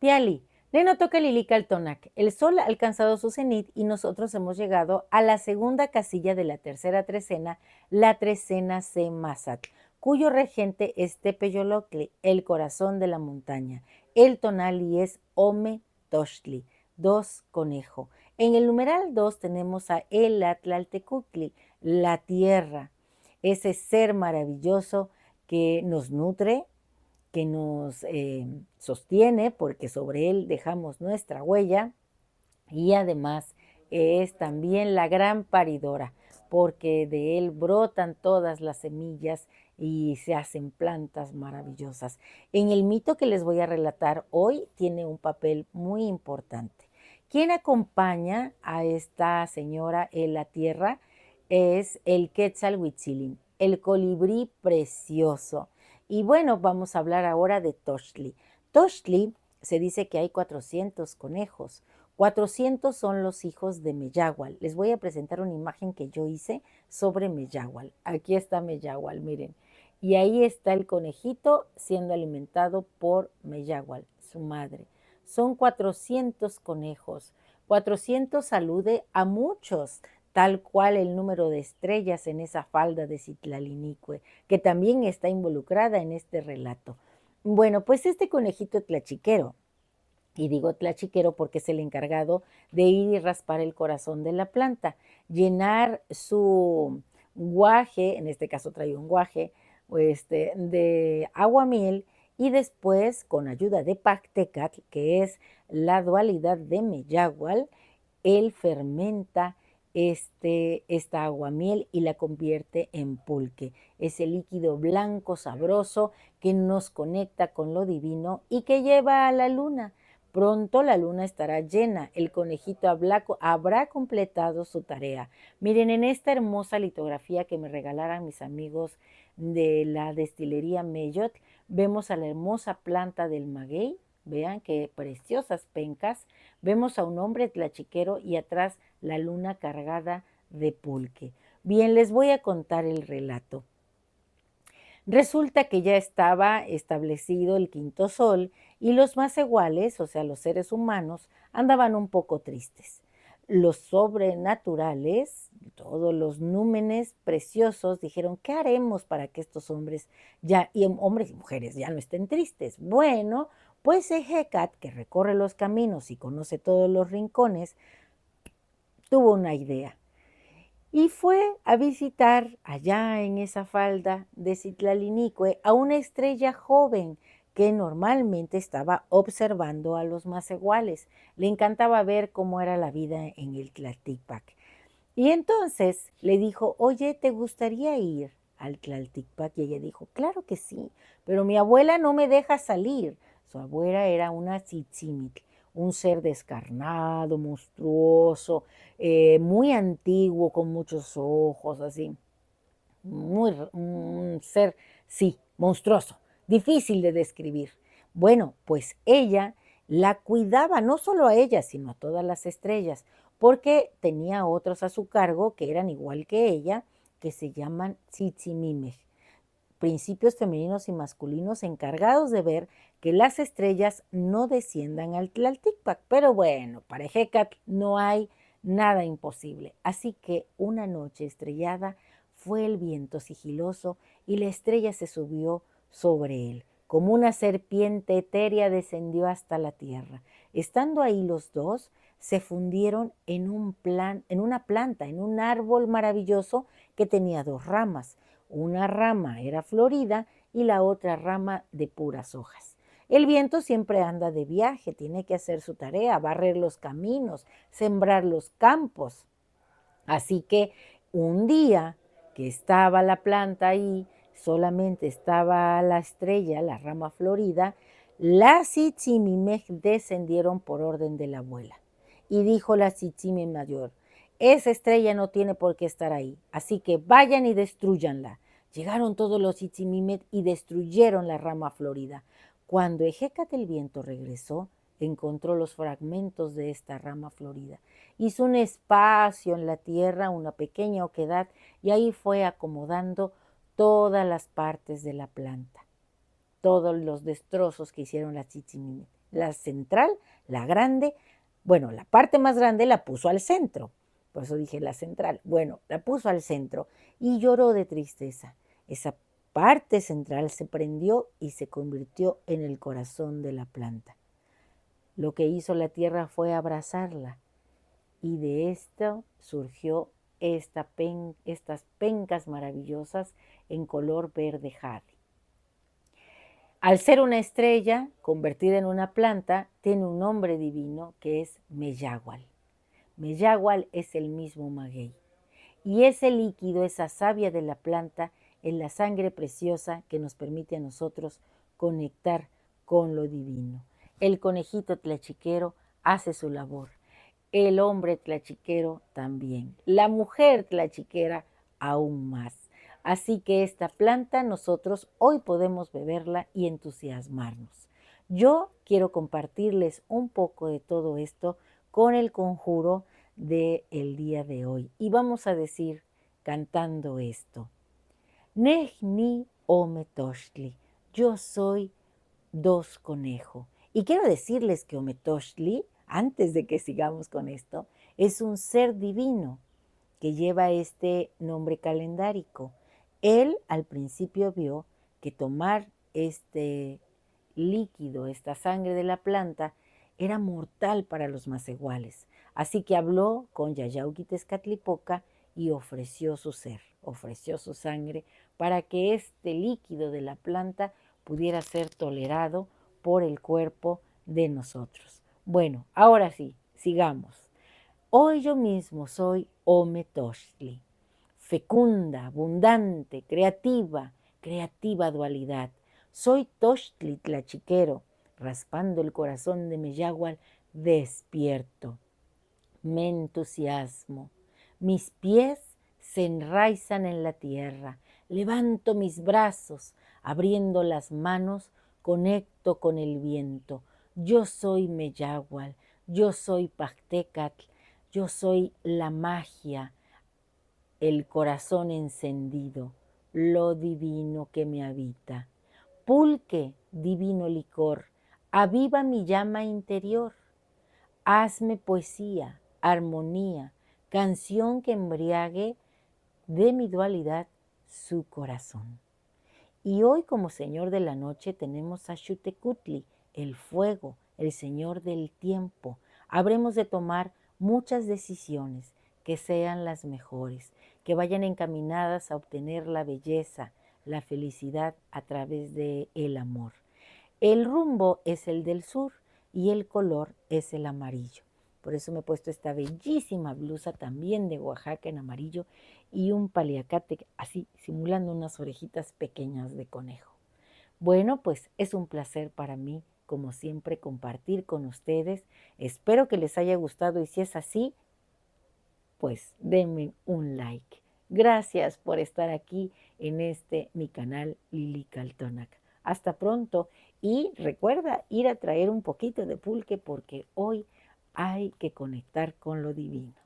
Tiali, Nenotocalilical-Tonac. El sol ha alcanzado su cenit y nosotros hemos llegado a la segunda casilla de la tercera trecena, la trecena Semasat, cuyo regente es Tepeyolocli, el corazón de la montaña. El tonali es Ome Tochtli, 2 conejo. En el numeral 2 tenemos a El Atlaltecutli, la tierra, ese ser maravilloso que nos nutre, que nos sostiene, porque sobre él dejamos nuestra huella, y además es también la gran paridora, porque de él brotan todas las semillas y se hacen plantas maravillosas. En el mito que les voy a relatar hoy tiene un papel muy importante. Quien acompaña a esta señora en la tierra es el Quetzalhuitzilin, el colibrí precioso. Y bueno, vamos a hablar ahora de Tochtli. Tochtli se dice que hay 400 conejos. 400 son los hijos de Meyahual. Les voy a presentar una imagen que yo hice sobre Meyahual. Aquí está Meyahual, miren. Y ahí está el conejito siendo alimentado por Meyahual, su madre. Son 400 conejos. 400 alude a muchos, tal cual el número de estrellas en esa falda de Citlalinicue, que también está involucrada en este relato. Bueno, pues este conejito tlachiquero, y digo tlachiquero porque es el encargado de ir y raspar el corazón de la planta, llenar su guaje, en este caso trae un guaje, de aguamiel, y después, con ayuda de Pactecat, que es la dualidad de Meyahual, él fermenta esta aguamiel y la convierte en pulque, ese líquido blanco sabroso que nos conecta con lo divino y que lleva a la luna. Pronto la luna estará llena, el conejito habrá completado su tarea. Miren, en esta hermosa litografía que me regalaran mis amigos de la destilería Mellot, vemos a la hermosa planta del maguey. Vean qué preciosas pencas. Vemos a un hombre tlachiquero y atrás la luna cargada de pulque. Bien, les voy a contar el relato. Resulta que ya estaba establecido el quinto sol y los más iguales, o sea, los seres humanos, andaban un poco tristes. Los sobrenaturales, todos los númenes preciosos, dijeron, ¿qué haremos para que estos hombres hombres y mujeres ya no estén tristes? Bueno, pues Ejecat, que recorre los caminos y conoce todos los rincones, tuvo una idea y fue a visitar allá en esa falda de Citlalinicue a una estrella joven que normalmente estaba observando a los más iguales. Le encantaba ver cómo era la vida en el Tlaltipac. Y entonces le dijo, oye, ¿te gustaría ir al Tlaltipac? Y ella dijo, claro que sí, pero mi abuela no me deja salir. Su abuela era una tzitzímitl, un ser descarnado, monstruoso, muy antiguo, con muchos ojos, así, un ser, sí, monstruoso, difícil de describir. Bueno, pues ella la cuidaba, no solo a ella, sino a todas las estrellas, porque tenía otros a su cargo que eran igual que ella, que se llaman tzitzimimej, principios femeninos y masculinos encargados de ver que las estrellas no desciendan al Tlaltipac. Pero bueno, para Hecat no hay nada imposible. Así que una noche estrellada fue el viento sigiloso y la estrella se subió sobre él. Como una serpiente etérea descendió hasta la tierra. Estando ahí los dos, se fundieron en una planta, en un árbol maravilloso que tenía dos ramas. Una rama era florida y la otra rama de puras hojas. El viento siempre anda de viaje, tiene que hacer su tarea, barrer los caminos, sembrar los campos. Así que un día que estaba la planta ahí, solamente estaba la estrella, la rama florida, las Tzitzimimej descendieron por orden de la abuela. Y dijo la Tzitzime mayor, esa estrella no tiene por qué estar ahí, así que vayan y destruyanla. Llegaron todos los Tzitzimimej y destruyeron la rama florida. Cuando Ejecat el viento regresó, encontró los fragmentos de esta rama florida. Hizo un espacio en la tierra, una pequeña oquedad, y ahí fue acomodando todas las partes de la planta, todos los destrozos que hicieron las Tzitzimimej. la central, la grande, bueno, la parte más grande la puso al centro, por eso dije la central, bueno, la puso al centro y lloró de tristeza. Esa parte central se prendió y se convirtió en el corazón de la planta. Lo que hizo la tierra fue abrazarla y de esto surgió estas pencas maravillosas en color verde jade. Al ser una estrella convertida en una planta, tiene un nombre divino que es Meyagual. Meyagual es el mismo maguey. Y ese líquido, esa savia de la planta, es la sangre preciosa que nos permite a nosotros conectar con lo divino. El conejito tlachiquero hace su labor. El hombre tlachiquero también. La mujer tlachiquera aún más. Así que esta planta nosotros hoy podemos beberla y entusiasmarnos. Yo quiero compartirles un poco de todo esto con el conjuro del día de hoy. Y vamos a decir cantando esto. Nehni Ometoshli, yo soy dos conejo. Y quiero decirles que Ometoshli, antes de que sigamos con esto, es un ser divino que lleva este nombre calendárico. Él al principio vio que tomar este líquido, esta sangre de la planta, era mortal para los macehuales. Así que habló con Yayauquitezcatlipoca y ofreció su ser, ofreció su sangre para que este líquido de la planta pudiera ser tolerado por el cuerpo de nosotros. Bueno, ahora sí, sigamos. Hoy yo mismo soy Ometoshli, fecunda, abundante, creativa dualidad. Soy Tochtli tlachiquero, raspando el corazón de Meyagual, despierto. Me entusiasmo. Mis pies se enraizan en la tierra. Levanto mis brazos, abriendo las manos, conecto con el viento. Yo soy Meyagual, yo soy Pactecatl, yo soy la magia, el corazón encendido, lo divino que me habita. Pulque, divino licor, aviva mi llama interior. Hazme poesía, armonía, canción que embriague de mi dualidad su corazón. Y hoy como Señor de la Noche tenemos a Xutecutli, el fuego, el Señor del tiempo. Habremos de tomar muchas decisiones que sean las mejores, que vayan encaminadas a obtener la belleza, la felicidad a través del amor. El rumbo es el del sur y el color es el amarillo. Por eso me he puesto esta bellísima blusa también de Oaxaca en amarillo y un paliacate así, simulando unas orejitas pequeñas de conejo. Bueno, pues es un placer para mí, como siempre, compartir con ustedes. Espero que les haya gustado y si es así, pues denme un like. Gracias por estar aquí en mi canal Lili Caltonac. Hasta pronto y recuerda ir a traer un poquito de pulque porque hoy hay que conectar con lo divino.